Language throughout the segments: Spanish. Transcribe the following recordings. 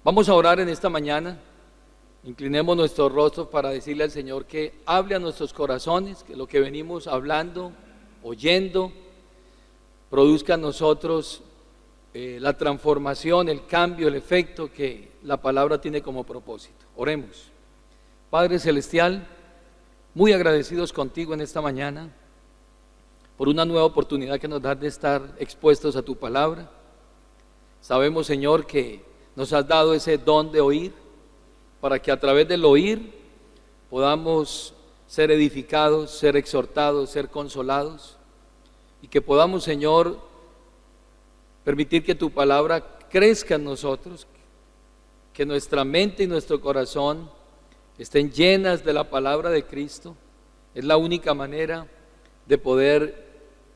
Vamos a orar en esta mañana. Inclinemos nuestros rostros para decirle al Señor que hable a nuestros corazones, que lo que venimos hablando, oyendo, produzca en nosotros la transformación, el cambio, el efecto que la palabra tiene como propósito. Oremos. Padre Celestial, muy agradecidos contigo en esta mañana por una nueva oportunidad que nos das de estar expuestos a tu palabra. Sabemos, Señor, que nos has dado ese don de oír, para que a través del oír podamos ser edificados, ser exhortados, ser consolados, y que podamos, Señor, permitir que tu palabra crezca en nosotros, que nuestra mente y nuestro corazón estén llenas de la palabra de Cristo. Es la única manera de poder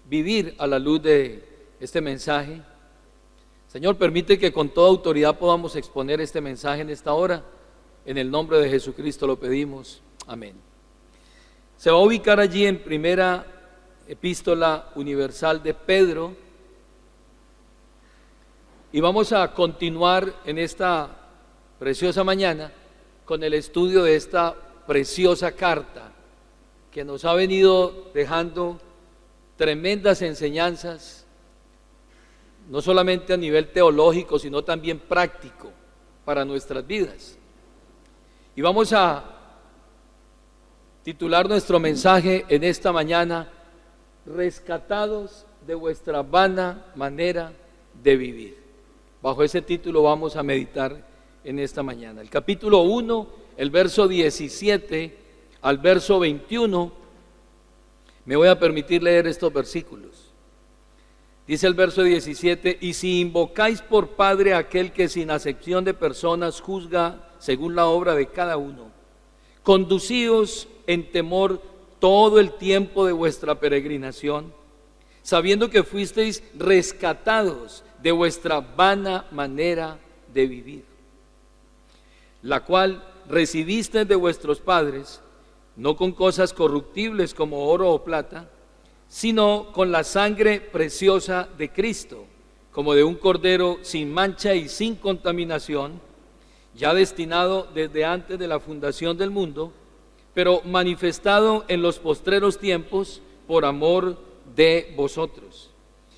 vivir a la luz de este mensaje. Señor, permite que con toda autoridad podamos exponer este mensaje en esta hora. En el nombre de Jesucristo lo pedimos. Amén. Se va a ubicar allí en Primera Epístola Universal de Pedro. Y vamos a continuar en esta preciosa mañana con el estudio de esta preciosa carta que nos ha venido dejando tremendas enseñanzas, no solamente a nivel teológico, sino también práctico para nuestras vidas. Y vamos a titular nuestro mensaje en esta mañana: rescatados de vuestra vana manera de vivir. Bajo ese título vamos a meditar en esta mañana. El capítulo 1, el verso 17 al verso 21, me voy a permitir leer estos versículos. Dice el verso 17: y si invocáis por Padre a aquel que sin acepción de personas juzga según la obra de cada uno, conducíos en temor todo el tiempo de vuestra peregrinación, sabiendo que fuisteis rescatados de vuestra vana manera de vivir, la cual recibisteis de vuestros padres, no con cosas corruptibles como oro o plata, sino con la sangre preciosa de Cristo, como de un cordero sin mancha y sin contaminación, ya destinado desde antes de la fundación del mundo, pero manifestado en los postreros tiempos por amor de vosotros,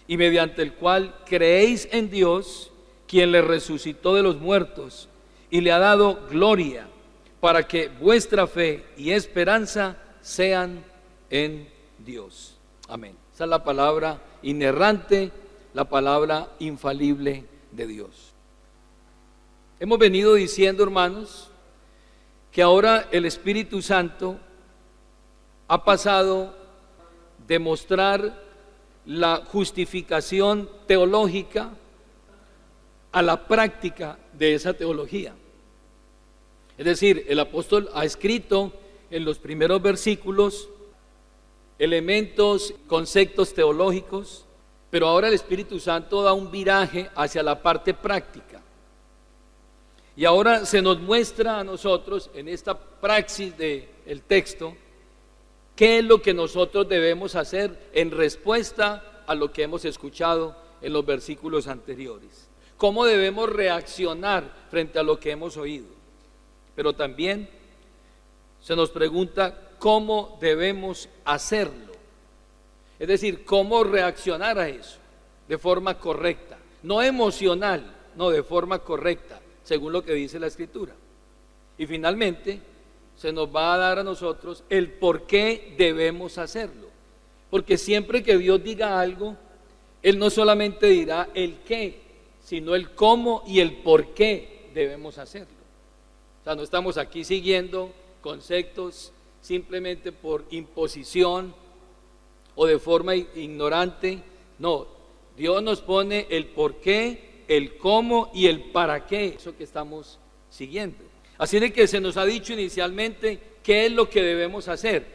y mediante el cual creéis en Dios, quien le resucitó de los muertos y le ha dado gloria, para que vuestra fe y esperanza sean en Dios. Amén. Esa es la palabra inerrante, la palabra infalible de Dios. Hemos venido diciendo, hermanos, que ahora el Espíritu Santo ha pasado de mostrar la justificación teológica a la práctica de esa teología. Es decir, el apóstol ha escrito en los primeros versículos elementos, conceptos teológicos, pero ahora el Espíritu Santo da un viraje hacia la parte práctica. Y ahora se nos muestra a nosotros en esta praxis del texto qué es lo que nosotros debemos hacer en respuesta a lo que hemos escuchado en los versículos anteriores. Cómo debemos reaccionar frente a lo que hemos oído. Pero también se nos pregunta cómo debemos hacerlo. Es decir, cómo reaccionar a eso de forma correcta. No emocional, no, de forma correcta, según lo que dice la Escritura. Y finalmente se nos va a dar a nosotros el por qué debemos hacerlo. Porque siempre que Dios diga algo, Él no solamente dirá el qué, sino el cómo y el por qué debemos hacerlo. O sea, no estamos aquí siguiendo conceptos simplemente por imposición o de forma ignorante. No, Dios nos pone el por qué, el cómo y el para qué, eso que estamos siguiendo. Así de que se nos ha dicho inicialmente qué es lo que debemos hacer,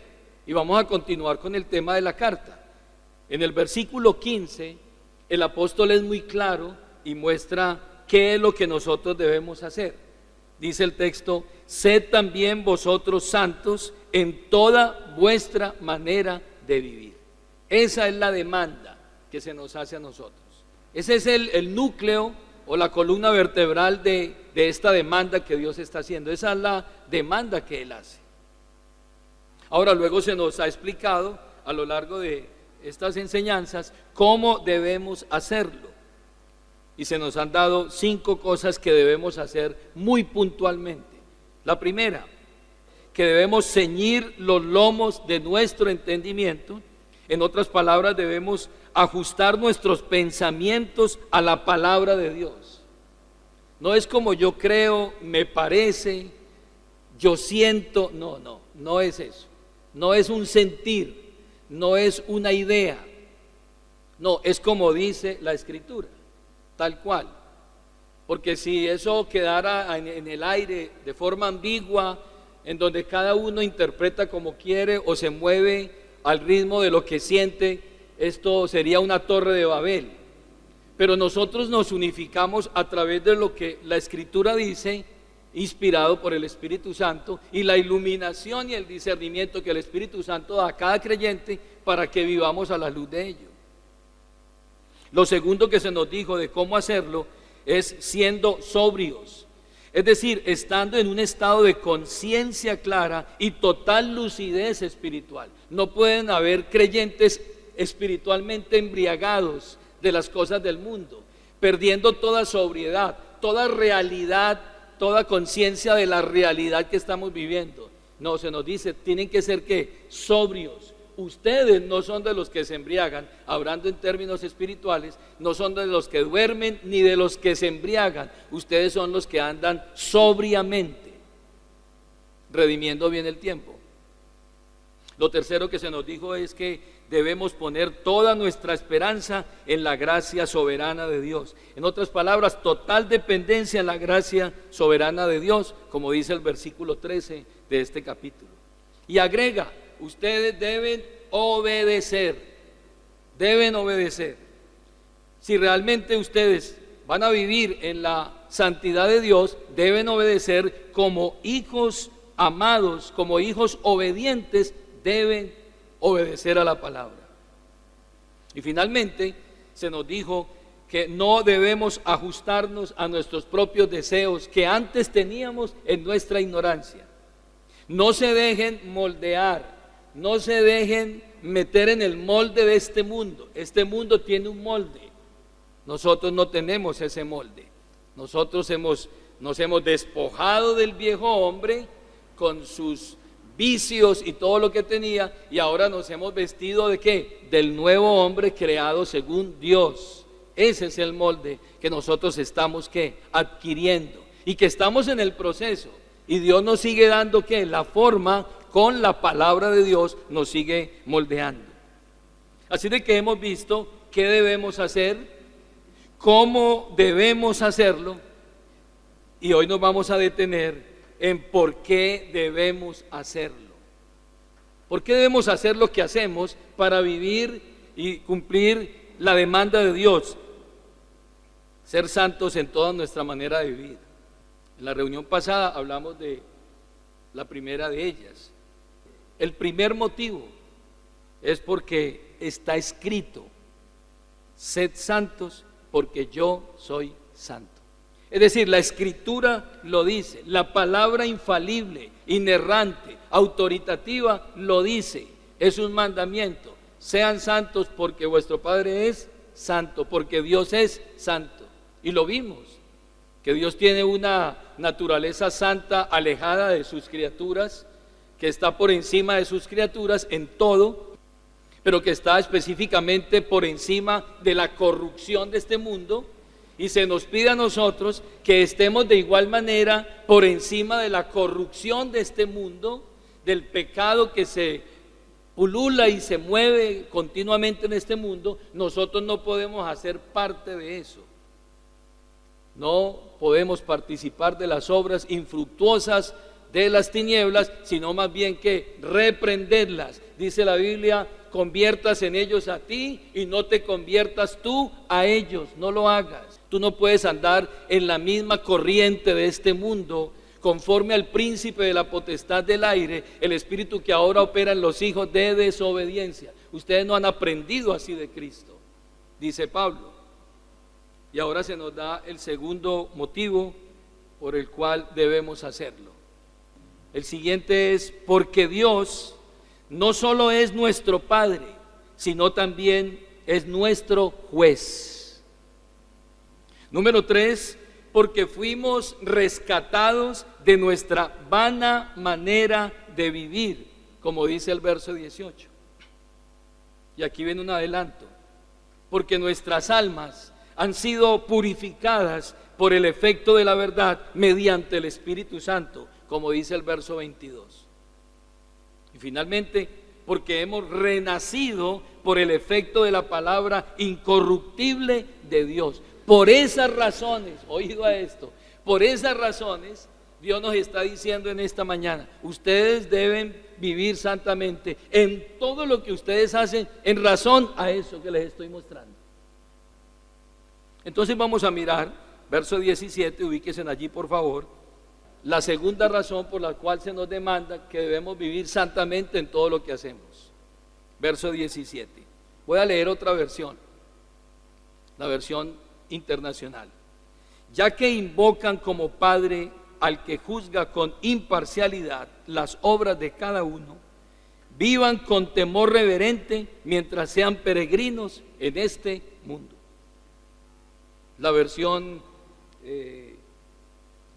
y vamos a continuar con el tema de la carta. En el versículo 15, el apóstol es muy claro y muestra qué es lo que nosotros debemos hacer. Dice el texto: sed también vosotros santos en toda vuestra manera de vivir. Esa es la demanda que se nos hace a nosotros. Ese es el núcleo o la columna vertebral de de esta demanda que Dios está haciendo. Esa es la demanda que Él hace. Ahora, luego se nos ha explicado a lo largo de estas enseñanzas cómo debemos hacerlo. Y se nos han dado 5 cosas que debemos hacer muy puntualmente. La primera, que debemos ceñir los lomos de nuestro entendimiento. En otras palabras, debemos ajustar nuestros pensamientos a la palabra de Dios. No es como yo creo, me parece, yo siento, no es eso. No es un sentir, no es una idea. No, es como dice la Escritura, tal cual. Porque si eso quedara en el aire de forma ambigua, en donde cada uno interpreta como quiere o se mueve al ritmo de lo que siente, esto sería una torre de Babel. Pero nosotros nos unificamos a través de lo que la Escritura dice, inspirado por el Espíritu Santo, y la iluminación y el discernimiento que el Espíritu Santo da a cada creyente para que vivamos a la luz de ello. Lo segundo que se nos dijo de cómo hacerlo es siendo sobrios, es decir, estando en un estado de conciencia clara y total lucidez espiritual. No pueden haber creyentes espiritualmente embriagados de las cosas del mundo, perdiendo toda sobriedad, toda realidad, toda conciencia de la realidad que estamos viviendo. No, se nos dice, tienen que ser ¿qué? Sobrios. Ustedes no son de los que se embriagan, hablando en términos espirituales, no son de los que duermen ni de los que se embriagan. Ustedes son los que andan sobriamente, redimiendo bien el tiempo. Lo tercero que se nos dijo es que debemos poner toda nuestra esperanza en la gracia soberana de Dios. En otras palabras, total dependencia en la gracia soberana de Dios, como dice el versículo 13 de este capítulo. Y agrega, ustedes deben obedecer. Si realmente ustedes van a vivir en la santidad de Dios, deben obedecer como hijos amados, como hijos obedientes, deben obedecer a la palabra. Y finalmente se nos dijo que no debemos ajustarnos a nuestros propios deseos que antes teníamos en nuestra ignorancia. No se dejen moldear, no se dejen meter en el molde de este mundo. Este mundo tiene un molde, nosotros no tenemos ese molde. Nosotros nos hemos despojado del viejo hombre con sus vicios y todo lo que tenía, y ahora nos hemos vestido ¿de qué? Del nuevo hombre creado según Dios. Ese es el molde que nosotros estamos ¿qué? Adquiriendo, y que estamos en el proceso, y Dios nos sigue dando ¿qué? La forma, con la palabra de Dios nos sigue moldeando. Así de que hemos visto qué debemos hacer, cómo debemos hacerlo, y hoy nos vamos a detener en por qué debemos hacerlo. ¿Por qué debemos hacer lo que hacemos para vivir y cumplir la demanda de Dios? Ser santos en toda nuestra manera de vivir. En la reunión pasada hablamos de la primera de ellas. El primer motivo es porque está escrito: sed santos porque yo soy santo. Es decir, la Escritura lo dice, la palabra infalible, inerrante, autoritativa lo dice, es un mandamiento. Sean santos porque vuestro Padre es santo, porque Dios es santo. Y lo vimos, que Dios tiene una naturaleza santa alejada de sus criaturas, que está por encima de sus criaturas en todo, pero que está específicamente por encima de la corrupción de este mundo. Y se nos pide a nosotros que estemos de igual manera por encima de la corrupción de este mundo, del pecado que se pulula y se mueve continuamente en este mundo. Nosotros no podemos hacer parte de eso. No podemos participar de las obras infructuosas de las tinieblas, sino más bien que reprenderlas. Dice la Biblia: conviertas en ellos a ti y no te conviertas tú a ellos, no lo hagas. Tú no puedes andar en la misma corriente de este mundo, conforme al príncipe de la potestad del aire, el espíritu que ahora opera en los hijos de desobediencia. Ustedes no han aprendido así de Cristo, dice Pablo. Y ahora se nos da el segundo motivo por el cual debemos hacerlo. El siguiente es: porque Dios no solo es nuestro Padre, sino también es nuestro juez. Número 3, porque fuimos rescatados de nuestra vana manera de vivir, como dice el verso 18. Y aquí viene un adelanto: porque nuestras almas han sido purificadas por el efecto de la verdad mediante el Espíritu Santo, como dice el verso 22. Y finalmente, porque hemos renacido por el efecto de la palabra incorruptible de Dios. Por esas razones, oído a esto, por esas razones Dios nos está diciendo en esta mañana: ustedes deben vivir santamente en todo lo que ustedes hacen, en razón a eso que les estoy mostrando. Entonces vamos a mirar verso 17, ubíquense allí por favor, la segunda razón por la cual se nos demanda que debemos vivir santamente en todo lo que hacemos. Verso 17. Voy a leer otra versión, la versión internacional. Ya que invocan como Padre al que juzga con imparcialidad las obras de cada uno, vivan con temor reverente mientras sean peregrinos en este mundo. La versión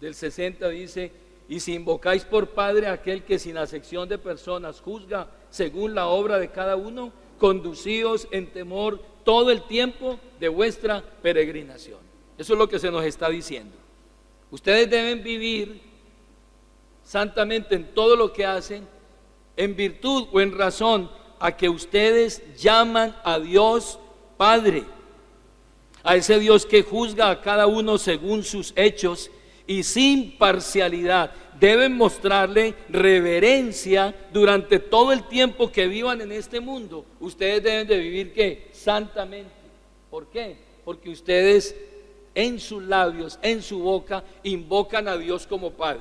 del 60 dice: y si invocáis por Padre a aquel que sin acepción de personas juzga según la obra de cada uno, conducíos en temor todo el tiempo de vuestra peregrinación. Eso es lo que se nos está diciendo. Ustedes deben vivir santamente en todo lo que hacen, en virtud o en razón a que ustedes llaman a Dios Padre, a ese Dios que juzga a cada uno según sus hechos y sin parcialidad. Deben mostrarle reverencia durante todo el tiempo que vivan en este mundo. Ustedes deben de vivir ¿qué? Santamente. ¿Por qué? Porque ustedes en sus labios, en su boca, invocan a Dios como Padre.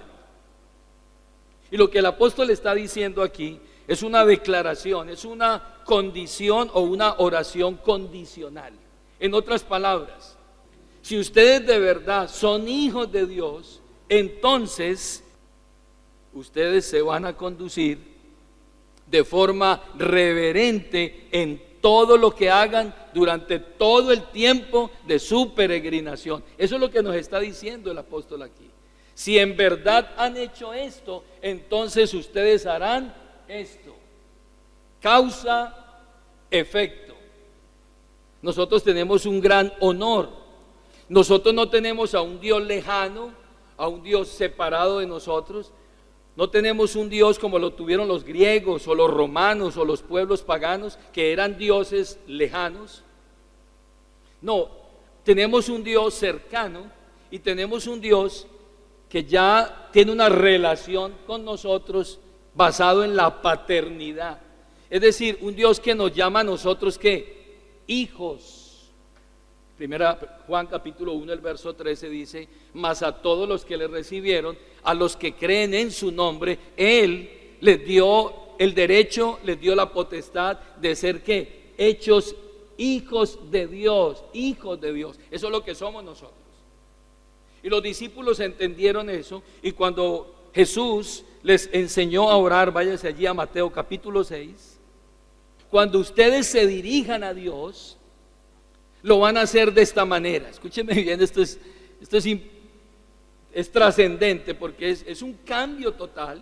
Y lo que el apóstol está diciendo aquí es una declaración, es una condición o una oración condicional. En otras palabras, si ustedes de verdad son hijos de Dios, entonces ustedes se van a conducir de forma reverente en todo lo que hagan durante todo el tiempo de su peregrinación. Eso es lo que nos está diciendo el apóstol aquí. Si en verdad han hecho esto, entonces ustedes harán esto. Causa, efecto. Nosotros tenemos un gran honor. Nosotros no tenemos a un Dios lejano, a un Dios separado de nosotros. No tenemos un Dios como lo tuvieron los griegos o los romanos o los pueblos paganos, que eran dioses lejanos. No, tenemos un Dios cercano y tenemos un Dios que ya tiene una relación con nosotros basado en la paternidad. Es decir, un Dios que nos llama a nosotros ¿qué? Hijos. Primera Juan capítulo 1, el verso 13 dice: mas a todos los que le recibieron, a los que creen en su nombre, Él les dio el derecho, les dio la potestad de ser ¿qué? Hechos hijos de Dios, hijos de Dios. Eso es lo que somos nosotros. Y los discípulos entendieron eso, y cuando Jesús les enseñó a orar, váyase allí a Mateo capítulo 6, cuando ustedes se dirijan a Dios, lo van a hacer de esta manera. Escúchenme bien, esto es trascendente porque es un cambio total.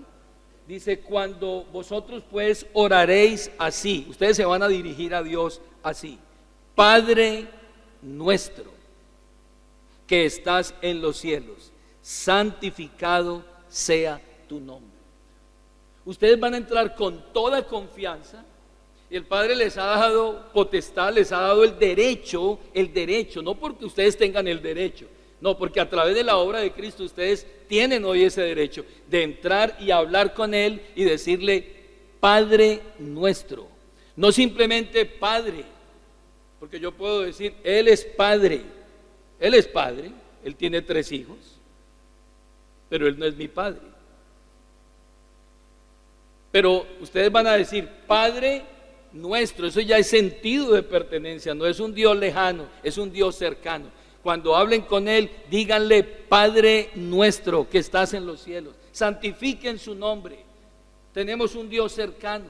Dice: cuando vosotros pues oraréis así, ustedes se van a dirigir a Dios así: Padre nuestro que estás en los cielos, santificado sea tu nombre. Ustedes van a entrar con toda confianza. Y el Padre les ha dado potestad, les ha dado el derecho, no porque ustedes tengan el derecho, no, porque a través de la obra de Cristo ustedes tienen hoy ese derecho de entrar y hablar con Él y decirle: Padre nuestro. No simplemente Padre, porque yo puedo decir: Él es Padre, Él tiene 3 hijos, pero Él no es mi Padre. Pero ustedes van a decir: Padre nuestro. Eso ya es sentido de pertenencia, no es un Dios lejano, es un Dios cercano. Cuando hablen con Él, díganle: Padre nuestro que estás en los cielos. Santifiquen su nombre. Tenemos un Dios cercano.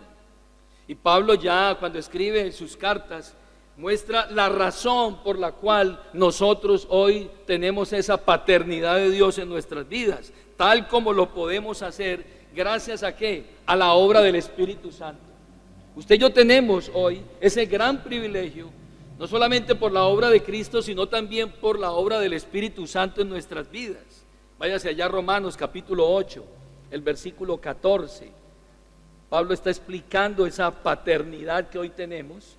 Y Pablo, ya cuando escribe sus cartas, muestra la razón por la cual nosotros hoy tenemos esa paternidad de Dios en nuestras vidas, tal como lo podemos hacer gracias a ¿qué? A la obra del Espíritu Santo. Usted y yo tenemos hoy ese gran privilegio, no solamente por la obra de Cristo, sino también por la obra del Espíritu Santo en nuestras vidas. Váyase allá a Romanos capítulo 8, el versículo 14. Pablo está explicando esa paternidad que hoy tenemos.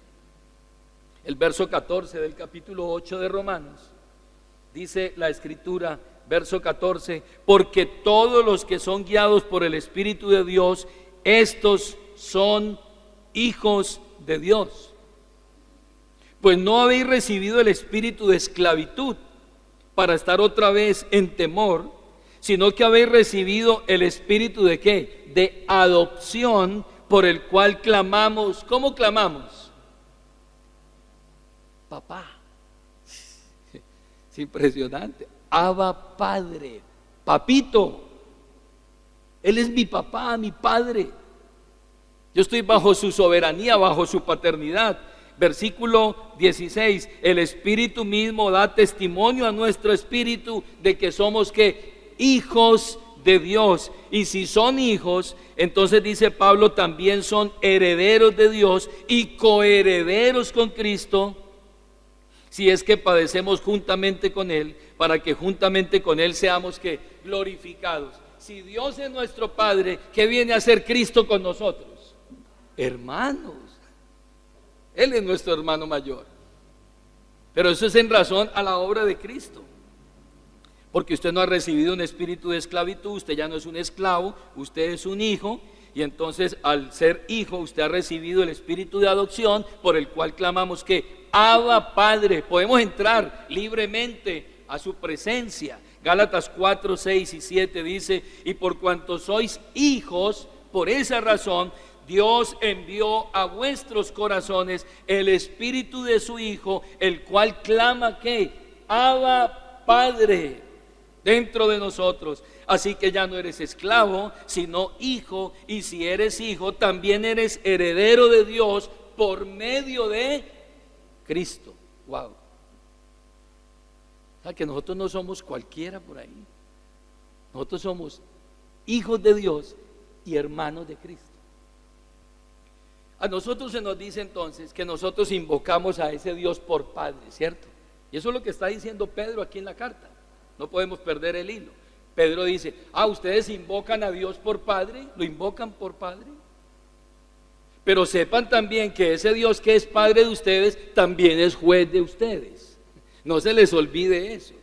El verso 14 del capítulo 8 de Romanos, dice la Escritura, verso 14: porque todos los que son guiados por el Espíritu de Dios, estos son hijos de Dios. Pues no habéis recibido el espíritu de esclavitud para estar otra vez en temor, sino que habéis recibido el espíritu de ¿qué? De adopción, por el cual clamamos. ¿Cómo clamamos? Papá. Es impresionante. Abba, Padre, papito. Él es mi papá, mi padre. Yo estoy bajo su soberanía, bajo su paternidad. Versículo 16: el Espíritu mismo da testimonio a nuestro espíritu de que somos ¿qué? Hijos de Dios. Y si son hijos, entonces dice Pablo, también son herederos de Dios y coherederos con Cristo, si es que padecemos juntamente con Él, para que juntamente con Él seamos ¿qué? Glorificados. Si Dios es nuestro Padre, ¿qué viene a hacer Cristo con nosotros? Hermanos. Él es nuestro hermano mayor. Pero eso es en razón a la obra de Cristo. Porque usted no ha recibido un espíritu de esclavitud, usted ya no es un esclavo, usted es un hijo. Y entonces, al ser hijo, usted ha recibido el espíritu de adopción, por el cual clamamos que Abba, Padre. Podemos entrar libremente a su presencia. Gálatas 4, 6 y 7 dice: y por cuanto sois hijos, por esa razón Dios envió a vuestros corazones el espíritu de su Hijo, el cual clama que Abba, Padre, dentro de nosotros. Así que ya no eres esclavo, sino hijo, y si eres hijo, también eres heredero de Dios por medio de Cristo. Wow. O sea que nosotros no somos cualquiera por ahí. Nosotros somos hijos de Dios y hermanos de Cristo. A nosotros se nos dice entonces que nosotros invocamos a ese Dios por Padre, ¿cierto? Y eso es lo que está diciendo Pedro aquí en la carta. No podemos perder el hilo. Pedro dice: ustedes invocan a Dios por Padre, lo invocan por Padre. Pero sepan también que ese Dios que es Padre de ustedes, también es juez de ustedes. No se les olvide eso.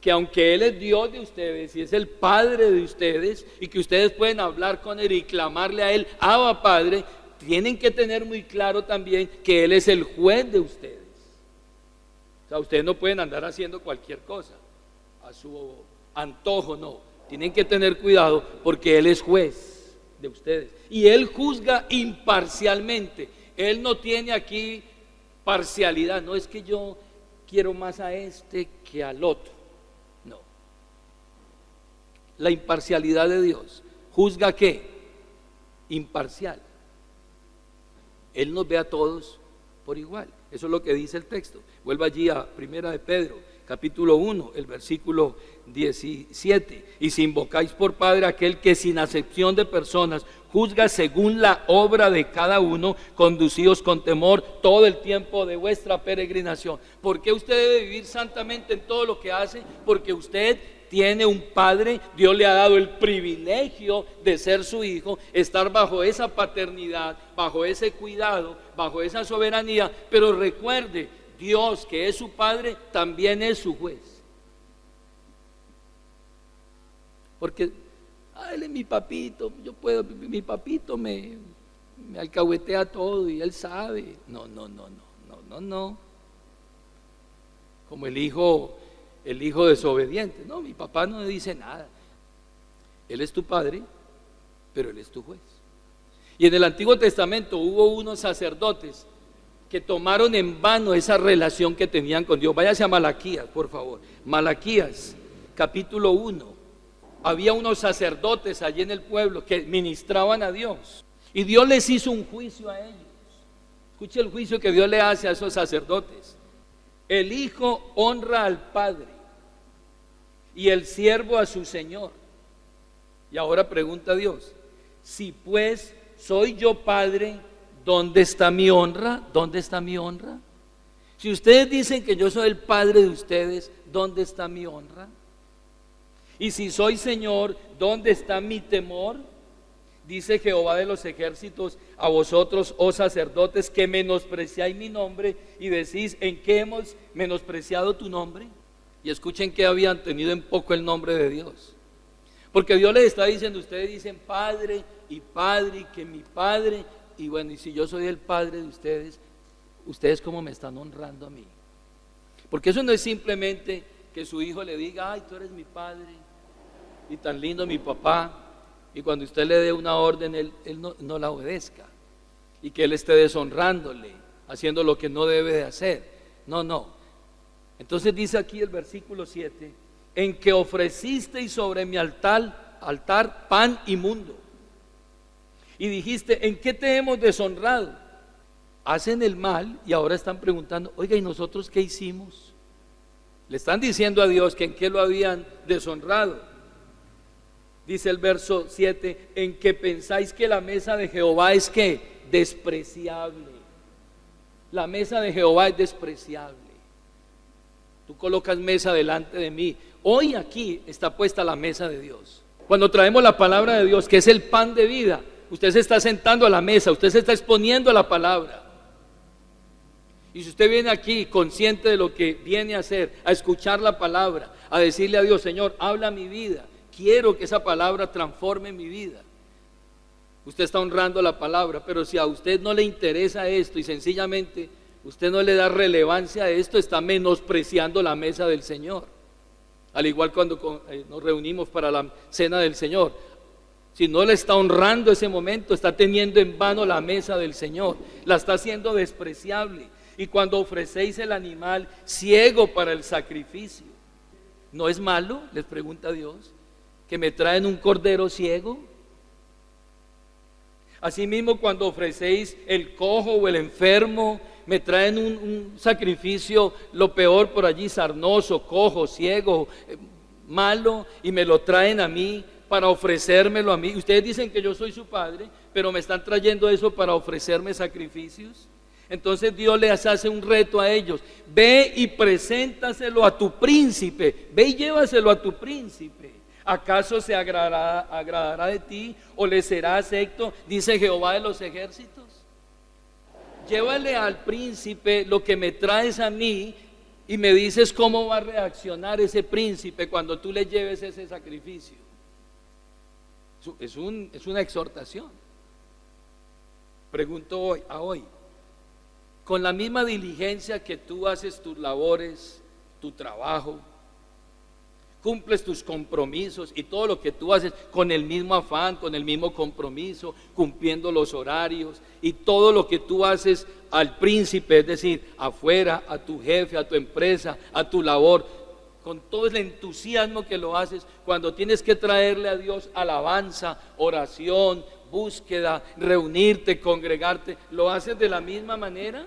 Que aunque Él es Dios de ustedes y es el Padre de ustedes, y que ustedes pueden hablar con Él y clamarle a Él, Abba, Padre, tienen que tener muy claro también que Él es el juez de ustedes. O sea, ustedes no pueden andar haciendo cualquier cosa a su antojo, no. Tienen que tener cuidado porque Él es juez de ustedes. Y Él juzga imparcialmente. Él no tiene aquí parcialidad. No es que yo quiero más a este que al otro. No. La imparcialidad de Dios. ¿Juzga qué? Imparcial. Él nos ve a todos por igual. Eso es lo que dice el texto. Vuelva allí a Primera de Pedro, capítulo 1, el versículo 17. Y si invocáis por Padre aquel que sin acepción de personas juzga según la obra de cada uno, conducidos con temor todo el tiempo de vuestra peregrinación. ¿Por qué usted debe vivir santamente en todo lo que hace? Porque usted tiene un Padre, Dios le ha dado el privilegio de ser su hijo, estar bajo esa paternidad, bajo ese cuidado, bajo esa soberanía. Pero recuerde, Dios, que es su Padre, también es su juez. Porque Él es mi papito, yo puedo, mi papito me alcahuetea todo y Él sabe. No. Como el hijo desobediente. No, mi papá no me dice nada. Él es tu Padre, pero Él es tu juez. Y en el Antiguo Testamento hubo unos sacerdotes que tomaron en vano esa relación que tenían con Dios. Váyase a Malaquías, por favor. Malaquías, capítulo 1. Había unos sacerdotes allí en el pueblo que ministraban a Dios. Y Dios les hizo un juicio a ellos. Escuche el juicio que Dios le hace a esos sacerdotes. El hijo honra al padre y el siervo a su señor. Y ahora pregunta Dios: si pues soy yo padre, ¿dónde está mi honra? ¿Dónde está mi honra? Si ustedes dicen que yo soy el padre de ustedes, ¿dónde está mi honra? Y si soy Señor, ¿dónde está mi temor? Dice Jehová de los ejércitos a vosotros, oh sacerdotes, que menospreciáis mi nombre y decís: ¿en qué hemos menospreciado tu nombre? Y escuchen que habían tenido en poco el nombre de Dios. Porque Dios les está diciendo, ustedes dicen padre, y que mi padre, y bueno, y si yo soy el padre de ustedes, ustedes cómo me están honrando a mí. Porque eso no es simplemente que su hijo le diga: ay, tú eres mi padre, y tan lindo mi papá, y cuando usted le dé una orden, él no la obedezca, y que él esté deshonrándole, haciendo lo que no debe de hacer. No. Entonces dice aquí el versículo 7, en que ofrecisteis sobre mi altar pan inmundo, y dijiste: ¿en qué te hemos deshonrado? Hacen el mal y ahora están preguntando: oiga, ¿y nosotros qué hicimos? Le están diciendo a Dios que en qué lo habían deshonrado. Dice el verso 7, en que pensáis que la mesa de Jehová es ¿qué? Despreciable. La mesa de Jehová es despreciable. Tú colocas mesa delante de mí. Hoy aquí está puesta la mesa de Dios. Cuando traemos la palabra de Dios, que es el pan de vida, usted se está sentando a la mesa, usted se está exponiendo a la palabra. Y si usted viene aquí consciente de lo que viene a hacer, a escuchar la palabra, a decirle a Dios: Señor, habla mi vida, quiero que esa palabra transforme mi vida, usted está honrando la palabra. Pero si a usted no le interesa esto y sencillamente usted no le da relevancia a esto, está menospreciando la mesa del Señor. Al igual cuando nos reunimos para la cena del Señor, si no le está honrando ese momento, está teniendo en vano la mesa del Señor, la está haciendo despreciable. Y cuando ofrecéis el animal ciego para el sacrificio, ¿no es malo? Les pregunta Dios, que me traen un cordero ciego. Asimismo, cuando ofrecéis el cojo o el enfermo, me traen un sacrificio, lo peor por allí, sarnoso, cojo, ciego, malo, y me lo traen a mí para ofrecérmelo a mí. Ustedes dicen que yo soy su padre, pero me están trayendo eso para ofrecerme sacrificios. Entonces Dios les hace un reto a ellos: ve y preséntaselo a tu príncipe, ve y llévaselo a tu príncipe. ¿Acaso se agradará de ti o le será acepto? Dice Jehová de los ejércitos. Llévale al príncipe lo que me traes a mí y me dices cómo va a reaccionar ese príncipe cuando tú le lleves ese sacrificio. Es una exhortación. Pregunto hoy, con la misma diligencia que tú haces tus labores, tu trabajo, cumples tus compromisos y todo lo que tú haces con el mismo afán, con el mismo compromiso, cumpliendo los horarios y todo lo que tú haces al príncipe, es decir, afuera, a tu jefe, a tu empresa, a tu labor, con todo el entusiasmo que lo haces, cuando tienes que traerle a Dios alabanza, oración, búsqueda, reunirte, congregarte, ¿lo haces de la misma manera?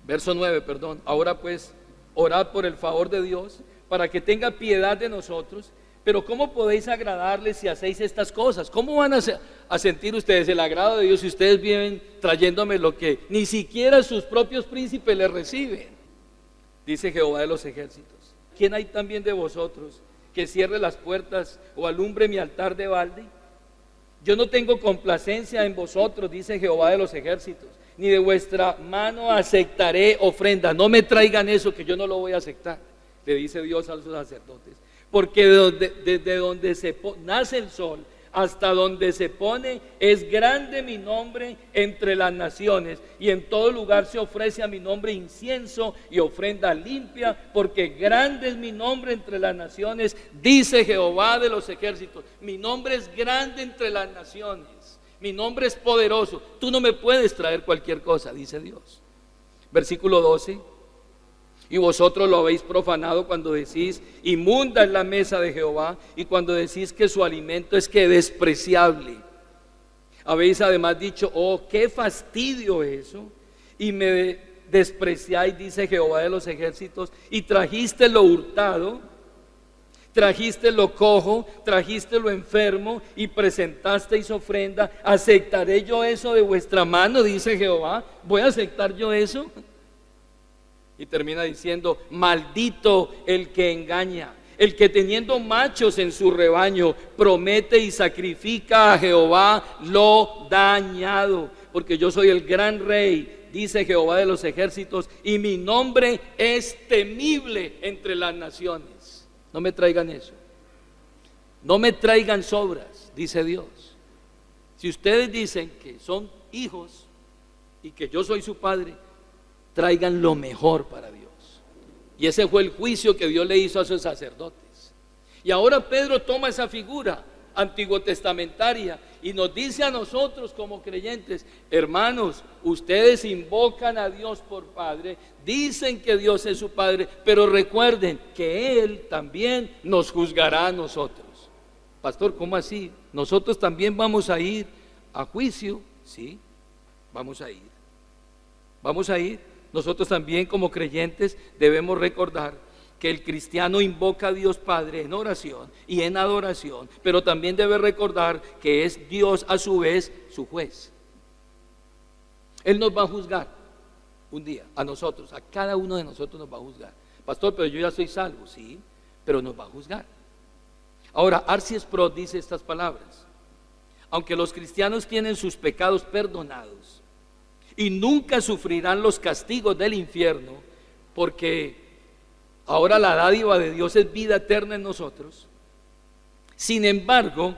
Verso 9, perdón. Ahora pues, orad por el favor de Dios, para que tenga piedad de nosotros. Pero ¿cómo podéis agradarle si hacéis estas cosas? ¿Cómo van a sentir ustedes el agrado de Dios si ustedes viven trayéndome lo que ni siquiera sus propios príncipes les reciben? Dice Jehová de los ejércitos: ¿quién hay también de vosotros que cierre las puertas o alumbre mi altar de balde? Yo no tengo complacencia en vosotros, dice Jehová de los ejércitos, ni de vuestra mano aceptaré ofrenda. No me traigan eso, que yo no lo voy a aceptar, le dice Dios a los sacerdotes. Porque desde donde nace el sol hasta donde se pone, es grande mi nombre entre las naciones, y en todo lugar se ofrece a mi nombre incienso y ofrenda limpia, porque grande es mi nombre entre las naciones, dice Jehová de los ejércitos. Mi nombre es grande entre las naciones. Mi nombre es poderoso. Tú no me puedes traer cualquier cosa, dice Dios. Versículo 12. Y vosotros lo habéis profanado cuando decís, inmunda es la mesa de Jehová, y cuando decís que su alimento es que despreciable. Habéis además dicho, oh, qué fastidio eso, y me despreciáis, dice Jehová de los ejércitos, y trajiste lo hurtado, trajiste lo cojo, trajiste lo enfermo, y presentasteis ofrenda. ¿Aceptaré yo eso de vuestra mano? Dice Jehová. ¿Voy a aceptar yo eso? Y termina diciendo, maldito el que engaña, el que teniendo machos en su rebaño promete y sacrifica a Jehová lo dañado. Porque yo soy el gran rey, dice Jehová de los ejércitos, y mi nombre es temible entre las naciones. No me traigan eso, no me traigan sobras, dice Dios. Si ustedes dicen que son hijos y que yo soy su padre, traigan lo mejor para Dios. Y ese fue el juicio que Dios le hizo a sus sacerdotes. Y ahora Pedro toma esa figura antiguo testamentaria y nos dice a nosotros como creyentes, hermanos, ustedes invocan a Dios por Padre, dicen que Dios es su Padre, pero recuerden que Él también nos juzgará a nosotros. Pastor, ¿cómo así? ¿Nosotros también vamos a ir a juicio? Sí, vamos a ir. Vamos a ir. Nosotros también como creyentes debemos recordar que el cristiano invoca a Dios Padre en oración y en adoración, pero también debe recordar que es Dios a su vez su juez. Él nos va a juzgar un día, a nosotros, a cada uno de nosotros nos va a juzgar. Pastor, pero yo ya soy salvo, sí, pero nos va a juzgar. Ahora, R.C. Sproul dice estas palabras: aunque los cristianos tienen sus pecados perdonados y nunca sufrirán los castigos del infierno, porque ahora la dádiva de Dios es vida eterna en nosotros, sin embargo,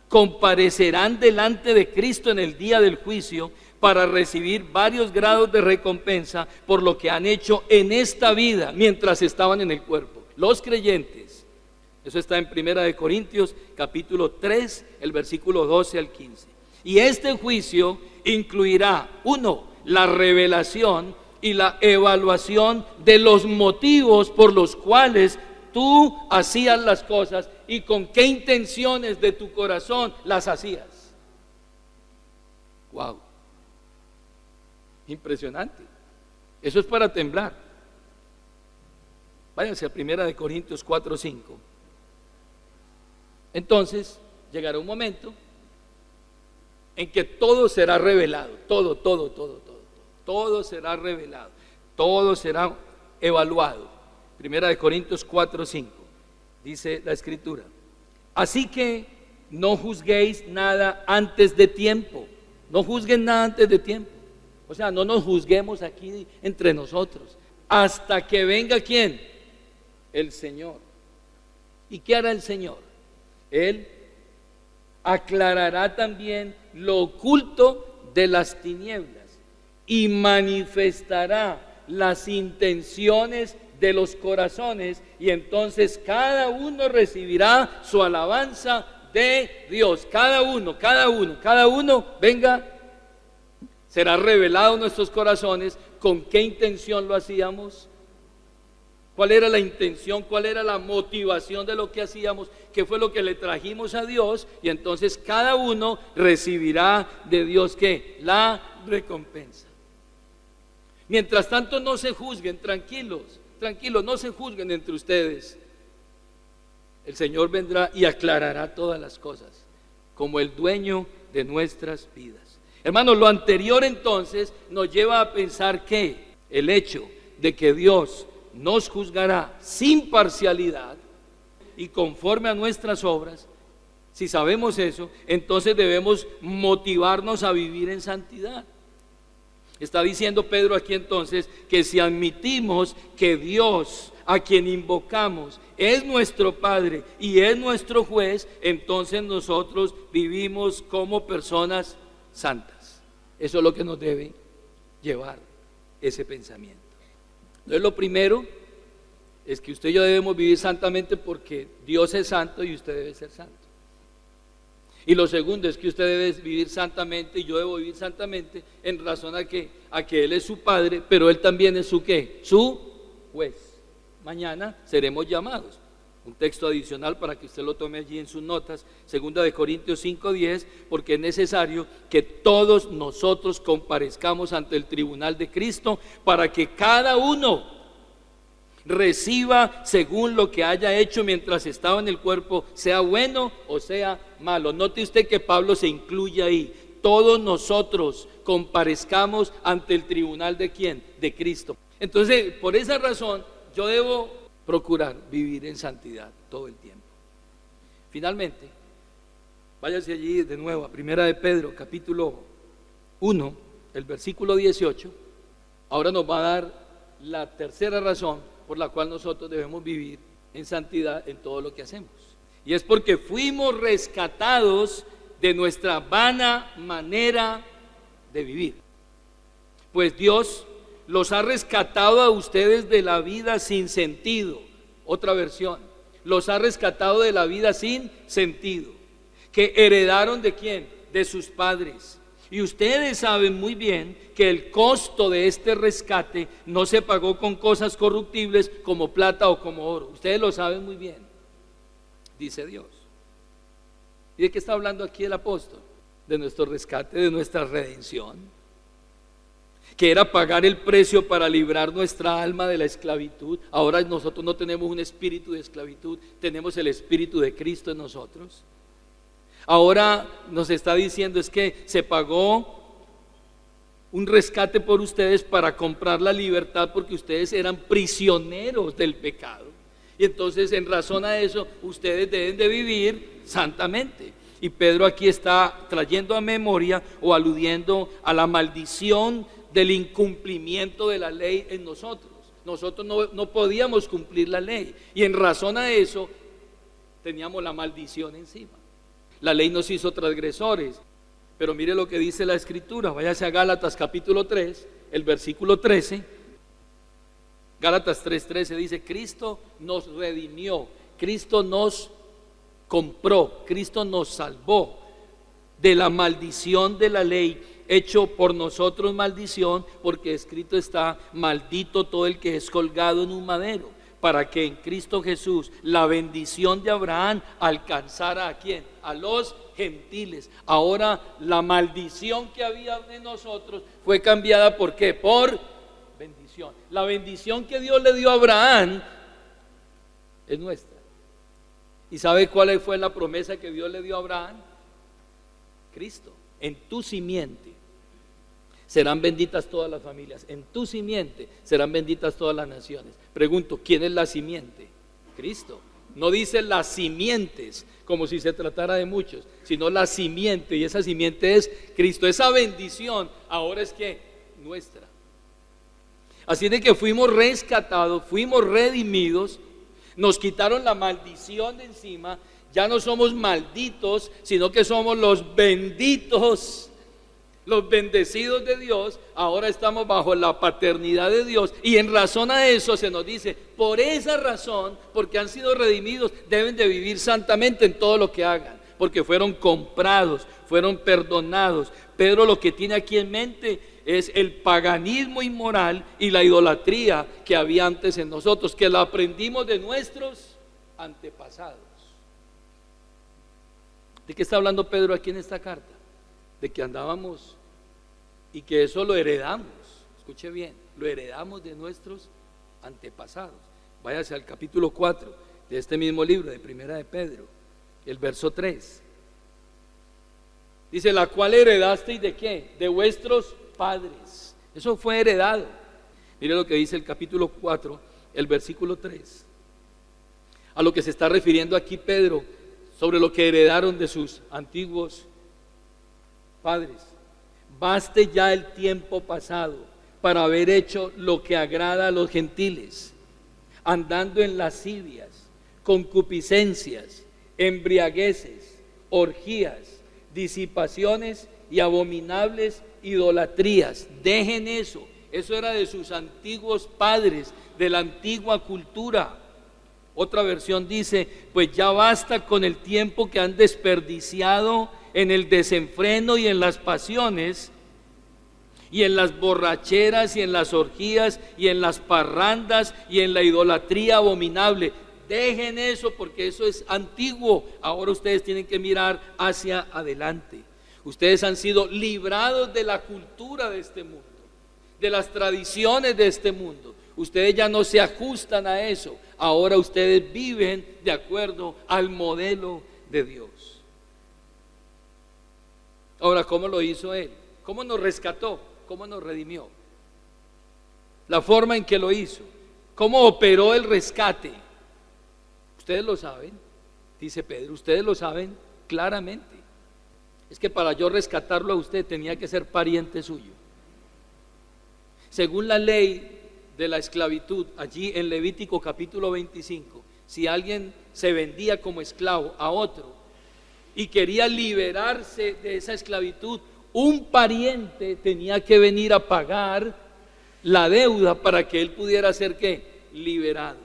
comparecerán delante de Cristo en el día del juicio para recibir varios grados de recompensa por lo que han hecho en esta vida mientras estaban en el cuerpo. Los creyentes, eso está en 1 Corintios capítulo 3, el versículo 12 al 15. Y este juicio incluirá, 1, la revelación y la evaluación de los motivos por los cuales tú hacías las cosas y con qué intenciones de tu corazón las hacías. Wow, impresionante. Eso es para temblar. Váyanse a 1 Corintios 4, 5. Entonces llegará un momento en que todo será revelado, todo será revelado, todo será evaluado. 1 Corintios 4, 5, dice la Escritura: así que no juzguéis nada antes de tiempo, no juzguen nada antes de tiempo, o sea, no nos juzguemos aquí entre nosotros, hasta que venga ¿quién? El Señor. ¿Y qué hará el Señor? Él aclarará también lo oculto de las tinieblas y manifestará las intenciones de los corazones, y entonces cada uno recibirá su alabanza de Dios. Cada uno, venga, será revelado en nuestros corazones con qué intención lo hacíamos. ¿Cuál era la intención? ¿Cuál era la motivación de lo que hacíamos? ¿Qué fue lo que le trajimos a Dios? Y entonces cada uno recibirá de Dios ¿qué? La recompensa. Mientras tanto, no se juzguen, tranquilos, no se juzguen entre ustedes. El Señor vendrá y aclarará todas las cosas, como el dueño de nuestras vidas. Hermanos, lo anterior entonces nos lleva a pensar que el hecho de que Dios nos juzgará sin parcialidad y conforme a nuestras obras, si sabemos eso, entonces debemos motivarnos a vivir en santidad. Está diciendo Pedro aquí entonces que si admitimos que Dios, a quien invocamos, es nuestro Padre y es nuestro juez, entonces nosotros vivimos como personas santas. Eso es lo que nos debe llevar ese pensamiento. Entonces lo primero es que usted y yo debemos vivir santamente porque Dios es santo y usted debe ser santo. Y lo segundo es que usted debe vivir santamente y yo debo vivir santamente en razón a que Él es su Padre, pero Él también es su ¿qué? Su juez. Mañana seremos llamados. Un texto adicional para que usted lo tome allí en sus notas, 2 Corintios 5:10, porque es necesario que todos nosotros comparezcamos ante el tribunal de Cristo para que cada uno reciba según lo que haya hecho mientras estaba en el cuerpo, sea bueno o sea malo. Note usted que Pablo se incluye ahí. Todos nosotros comparezcamos ante el tribunal ¿de quién? De Cristo. Entonces, por esa razón, yo debo procurar vivir en santidad todo el tiempo. Finalmente, váyase allí de nuevo a 1 de Pedro, capítulo 1, el versículo 18. Ahora nos va a dar la tercera razón por la cual nosotros debemos vivir en santidad en todo lo que hacemos. Y es porque fuimos rescatados de nuestra vana manera de vivir. Pues Dios los ha rescatado a ustedes de la vida sin sentido. Otra versión, los ha rescatado de la vida sin sentido, que heredaron ¿de quién? De sus padres. Y ustedes saben muy bien que el costo de este rescate no se pagó con cosas corruptibles como plata o como oro. Ustedes lo saben muy bien, dice Dios. ¿Y de qué está hablando aquí el apóstol? De nuestro rescate, de nuestra redención, que era pagar el precio para librar nuestra alma de la esclavitud. Ahora nosotros no tenemos un espíritu de esclavitud, tenemos el espíritu de Cristo en nosotros. Ahora nos está diciendo es que se pagó un rescate por ustedes para comprar la libertad, porque ustedes eran prisioneros del pecado. Y entonces, en razón a eso, ustedes deben de vivir santamente. Y Pedro aquí está trayendo a memoria o aludiendo a la maldición del incumplimiento de la ley en nosotros. Nosotros no podíamos cumplir la ley, y en razón a eso teníamos la maldición encima. La ley nos hizo transgresores. Pero mire lo que dice la Escritura. Váyase a Gálatas capítulo 3, el versículo 13. Gálatas 3:13 dice: Cristo nos redimió, Cristo nos compró, Cristo nos salvó de la maldición de la ley, hecho por nosotros maldición, porque escrito está: maldito todo el que es colgado en un madero, para que en Cristo Jesús la bendición de Abraham alcanzara ¿a quién? A los gentiles. Ahora la maldición que había en nosotros fue cambiada ¿por qué? Por bendición. La bendición que Dios le dio a Abraham es nuestra. ¿Y sabe cuál fue la promesa que Dios le dio a Abraham? Cristo. En tu simiente serán benditas todas las familias, en tu simiente serán benditas todas las naciones. Pregunto, ¿quién es la simiente? Cristo. No dice las simientes como si se tratara de muchos, sino la simiente, y esa simiente es Cristo. Esa bendición ahora es que nuestra. Así de que fuimos rescatados, fuimos redimidos, nos quitaron la maldición de encima. Ya no somos malditos, sino que somos los benditos, los bendecidos de Dios. Ahora estamos bajo la paternidad de Dios, y en razón a eso se nos dice: por esa razón, porque han sido redimidos, deben de vivir santamente en todo lo que hagan, porque fueron comprados, fueron perdonados. Pedro lo que tiene aquí en mente es el paganismo inmoral y la idolatría que había antes en nosotros, que la aprendimos de nuestros antepasados. ¿De qué está hablando Pedro aquí en esta carta? De que andábamos y que eso lo heredamos. Escuche bien, lo heredamos de nuestros antepasados. Váyase al capítulo 4 de este mismo libro de Primera de Pedro, el verso 3. Dice: la cual heredasteis ¿de qué? De vuestros padres. Eso fue heredado. Mire lo que dice el capítulo 4, el versículo 3. A lo que se está refiriendo aquí Pedro, sobre lo que heredaron de sus antiguos padres. Baste ya el tiempo pasado para haber hecho lo que agrada a los gentiles, andando en lascivias, concupiscencias, embriagueces, orgías, disipaciones y abominables idolatrías. Dejen eso. Eso era de sus antiguos padres, de la antigua cultura. Otra versión dice: pues ya basta con el tiempo que han desperdiciado en el desenfreno y en las pasiones, y en las borracheras y en las orgías y en las parrandas y en la idolatría abominable. Dejen eso porque eso es antiguo. Ahora ustedes tienen que mirar hacia adelante. Ustedes han sido librados de la cultura de este mundo, de las tradiciones de este mundo. Ustedes ya no se ajustan a eso. Ahora ustedes viven de acuerdo al modelo de Dios. Ahora, ¿cómo lo hizo Él? ¿Cómo nos rescató? ¿Cómo nos redimió? La forma en que lo hizo. ¿Cómo operó el rescate? Ustedes lo saben, dice Pedro, ustedes lo saben claramente. Es que para yo rescatarlo a usted tenía que ser pariente suyo. Según la ley de la esclavitud, allí en Levítico capítulo 25, si alguien se vendía como esclavo a otro y quería liberarse de esa esclavitud, un pariente tenía que venir a pagar la deuda para que él pudiera ser ¿qué? Liberado.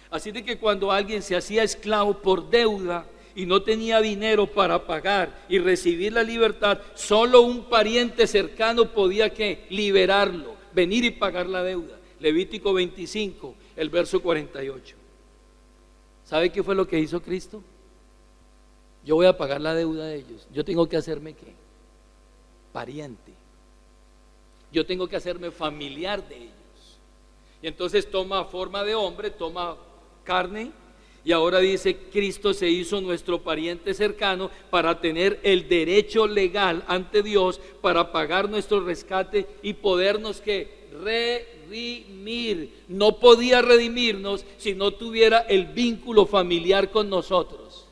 Así de que cuando alguien se hacía esclavo por deuda y no tenía dinero para pagar y recibir la libertad, solo un pariente cercano podía ¿qué? Liberarlo, venir y pagar la deuda. Levítico 25, el verso 48. ¿Sabe qué fue lo que hizo Cristo? Yo voy a pagar la deuda de ellos. Yo tengo que hacerme ¿qué? Pariente. Yo tengo que hacerme familiar de ellos. Y entonces toma forma de hombre, toma carne, y ahora dice, Cristo se hizo nuestro pariente cercano para tener el derecho legal ante Dios para pagar nuestro rescate y podernos ¿qué? Redimir. No podía redimirnos si no tuviera el vínculo familiar con nosotros.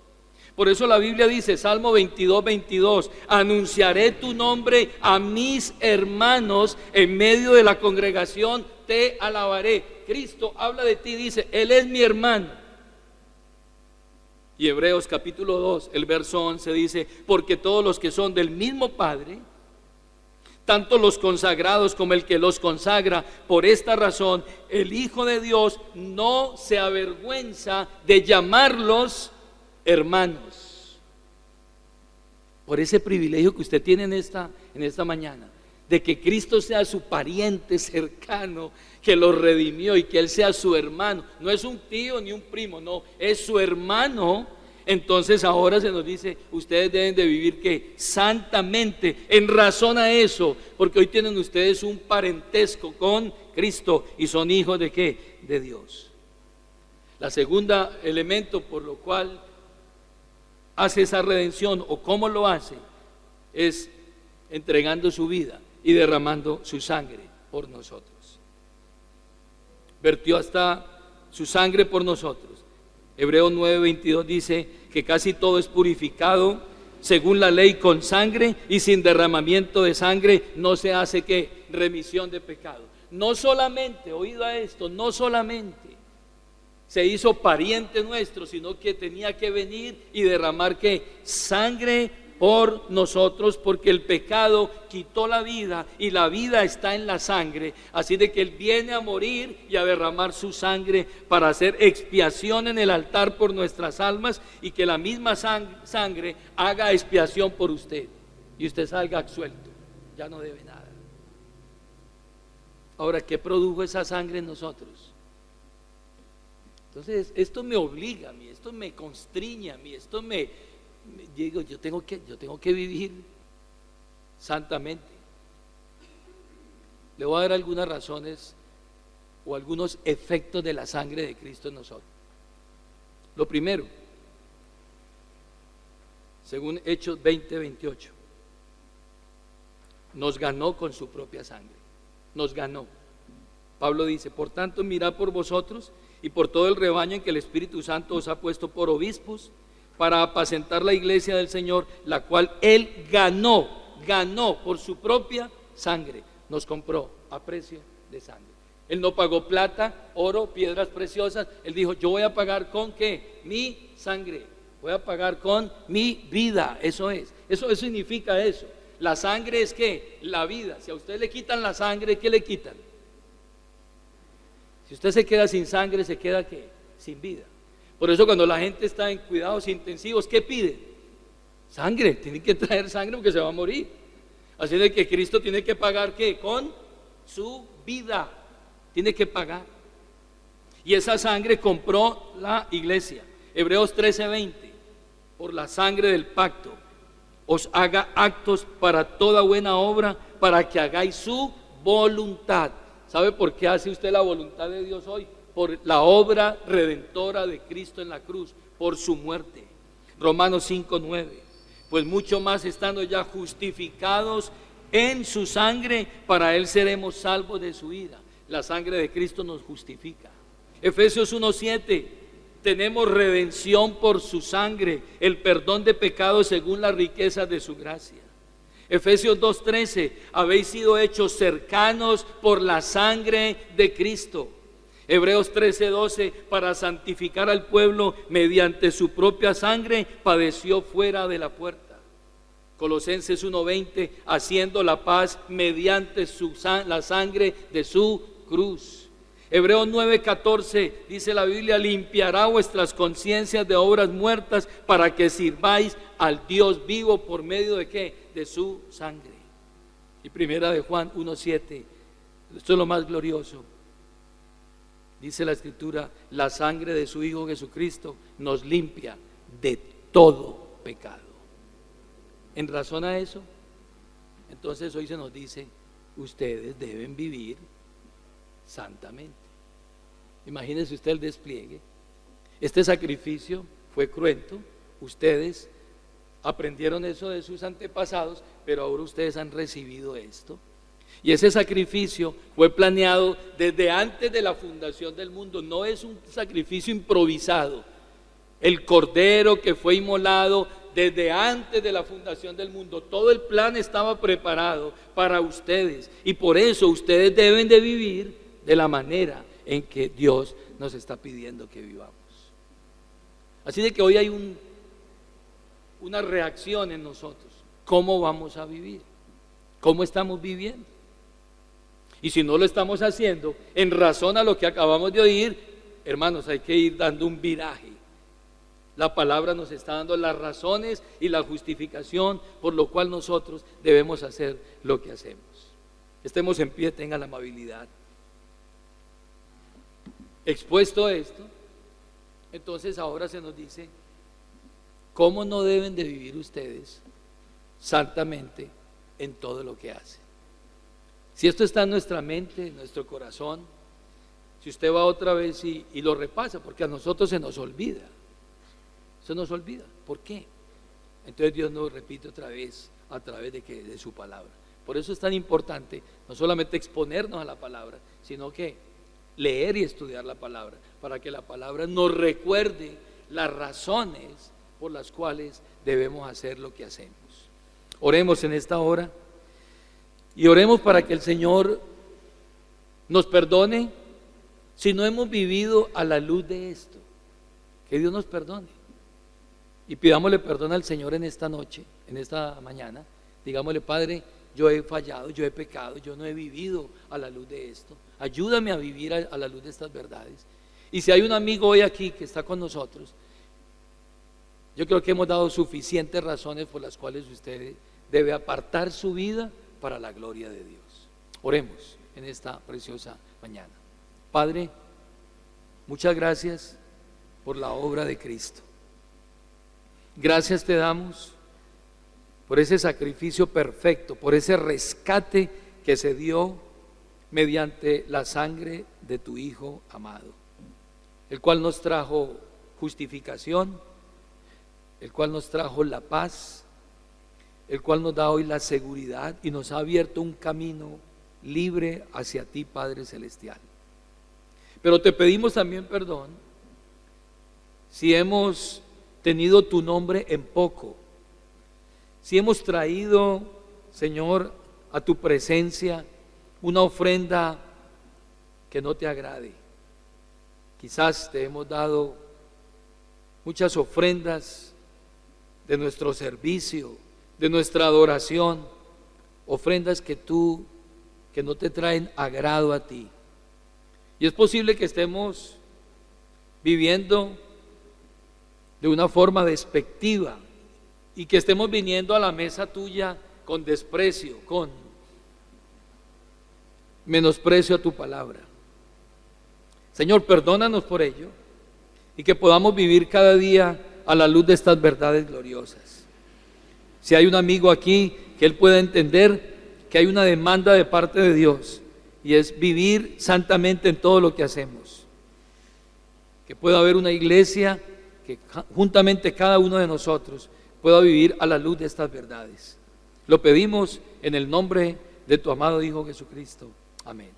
Por eso la Biblia dice, Salmo 22, 22, anunciaré tu nombre a mis hermanos, en medio de la congregación te alabaré. Cristo habla de ti, dice, Él es mi hermano. Y Hebreos capítulo 2, el verso 11 dice, porque todos los que son del mismo Padre, tanto los consagrados como el que los consagra, por esta razón, el Hijo de Dios no se avergüenza de llamarlos hermanos. Por ese privilegio que usted tiene en esta mañana, de que Cristo sea su pariente cercano, que lo redimió y que Él sea su hermano. No es un tío ni un primo, no, es su hermano. Entonces ahora se nos dice, ustedes deben de vivir ¿qué? Santamente, en razón a eso, porque hoy tienen ustedes un parentesco con Cristo y son hijos de ¿qué? De Dios. La segunda elemento por lo cual hace esa redención, o cómo lo hace, es entregando su vida y derramando su sangre por nosotros. Vertió hasta su sangre por nosotros. Hebreos 9:22 dice que casi todo es purificado según la ley con sangre, y sin derramamiento de sangre no se hace ¿qué? Remisión de pecado. No solamente, oído a esto, no solamente se hizo pariente nuestro, sino que tenía que venir y derramar ¿qué? Sangre por nosotros, porque el pecado quitó la vida y la vida está en la sangre. Así de que Él viene a morir y a derramar su sangre para hacer expiación en el altar por nuestras almas, y que la misma sangre haga expiación por usted y usted salga absuelto, ya no debe nada. Ahora, ¿qué produjo esa sangre en nosotros? Entonces, esto me obliga a mí, esto me constriñe a mí, esto digo, yo tengo que vivir santamente. Le voy a dar algunas razones o algunos efectos de la sangre de Cristo en nosotros. Lo primero, según Hechos 20:28, nos ganó con su propia sangre, nos ganó. Pablo dice, por tanto, mirad por vosotros y por todo el rebaño en que el Espíritu Santo os ha puesto por obispos, para apacentar la iglesia del Señor, la cual Él ganó por su propia sangre. Nos compró a precio de sangre. Él no pagó plata, oro, piedras preciosas. Él dijo, yo voy a pagar con ¿qué? Mi sangre. Voy a pagar con mi vida. Eso significa eso. La sangre es ¿qué? La vida. Si a usted le quitan la sangre, ¿qué le quitan? Si usted se queda sin sangre, se queda ¿qué? Sin vida. Por eso cuando la gente está en cuidados intensivos, ¿qué piden? Sangre, tiene que traer sangre porque se va a morir. Así de que Cristo tiene que pagar, ¿qué? Con su vida. Tiene que pagar. Y esa sangre compró la iglesia. Hebreos 13:20. Por la sangre del pacto os haga actos para toda buena obra, para que hagáis su voluntad. ¿Sabe por qué hace usted la voluntad de Dios hoy? Por la obra redentora de Cristo en la cruz, por su muerte. Romanos 5:9. Pues mucho más estando ya justificados en su sangre, para él seremos salvos de su ira. La sangre de Cristo nos justifica. Efesios 1:7. Tenemos redención por su sangre, el perdón de pecados según las riquezas de su gracia. Efesios 2:13. Habéis sido hechos cercanos por la sangre de Cristo. Hebreos 13:12. Para santificar al pueblo mediante su propia sangre, padeció fuera de la puerta. Colosenses 1:20. Haciendo la paz mediante la sangre de su cruz. Hebreos 9:14 dice la Biblia: limpiará vuestras conciencias de obras muertas, para que sirváis al Dios vivo por medio de ¿qué? De su sangre. Y primera de Juan 1:7. Esto es lo más glorioso. Dice la Escritura: la sangre de su Hijo Jesucristo nos limpia de todo pecado. En razón a eso, entonces hoy se nos dice: ustedes deben vivir santamente. Imagínense usted el despliegue. Este sacrificio fue cruento. Ustedes aprendieron eso de sus antepasados, pero ahora ustedes han recibido esto. Y ese sacrificio fue planeado desde antes de la fundación del mundo. No es un sacrificio improvisado. El cordero que fue inmolado desde antes de la fundación del mundo, todo el plan estaba preparado para ustedes. Y por eso ustedes deben de vivir de la manera en que Dios nos está pidiendo que vivamos. Así de que hoy hay una reacción en nosotros. ¿Cómo vamos a vivir? ¿Cómo estamos viviendo? Y si no lo estamos haciendo en razón a lo que acabamos de oír, hermanos, hay que ir dando un viraje. La palabra nos está dando las razones y la justificación por lo cual nosotros debemos hacer lo que hacemos. Estemos en pie, tengan la amabilidad. Expuesto esto, entonces ahora se nos dice cómo no deben de vivir ustedes santamente en todo lo que hacen. Si esto está en nuestra mente, en nuestro corazón, si usted va otra vez y lo repasa, porque a nosotros se nos olvida. Se nos olvida. ¿Por qué? Entonces Dios nos repite otra vez a través de su palabra. Por eso es tan importante no solamente exponernos a la palabra, sino que leer y estudiar la palabra, para que la palabra nos recuerde las razones por las cuales debemos hacer lo que hacemos. Oremos en esta hora y oremos para que el Señor nos perdone si no hemos vivido a la luz de esto. Que Dios nos perdone. Y pidámosle perdón al Señor en esta noche, en esta mañana. Digámosle: Padre, yo he fallado, yo he pecado, yo no he vivido a la luz de esto. Ayúdame a vivir a la luz de estas verdades. Y si hay un amigo hoy aquí que está con nosotros, yo creo que hemos dado suficientes razones por las cuales usted debe apartar su vida para la gloria de Dios. Oremos en esta preciosa mañana. Padre, muchas gracias por la obra de Cristo. Gracias te damos por ese sacrificio perfecto, por ese rescate que se dio mediante la sangre de tu Hijo amado, el cual nos trajo justificación, el cual nos trajo la paz, el cual nos da hoy la seguridad y nos ha abierto un camino libre hacia ti, Padre Celestial. Pero te pedimos también perdón si hemos tenido tu nombre en poco, si hemos traído, Señor, a tu presencia una ofrenda que no te agrade. Quizás te hemos dado muchas ofrendas de nuestro servicio, de nuestra adoración, ofrendas que no te traen agrado a ti. Y es posible que estemos viviendo de una forma despectiva y que estemos viniendo a la mesa tuya con desprecio, con menosprecio a tu palabra. Señor, perdónanos por ello y que podamos vivir cada día a la luz de estas verdades gloriosas. Si hay un amigo aquí, que él pueda entender que hay una demanda de parte de Dios y es vivir santamente en todo lo que hacemos. Que pueda haber una iglesia que juntamente cada uno de nosotros pueda vivir a la luz de estas verdades. Lo pedimos en el nombre de tu amado Hijo Jesucristo. Amén.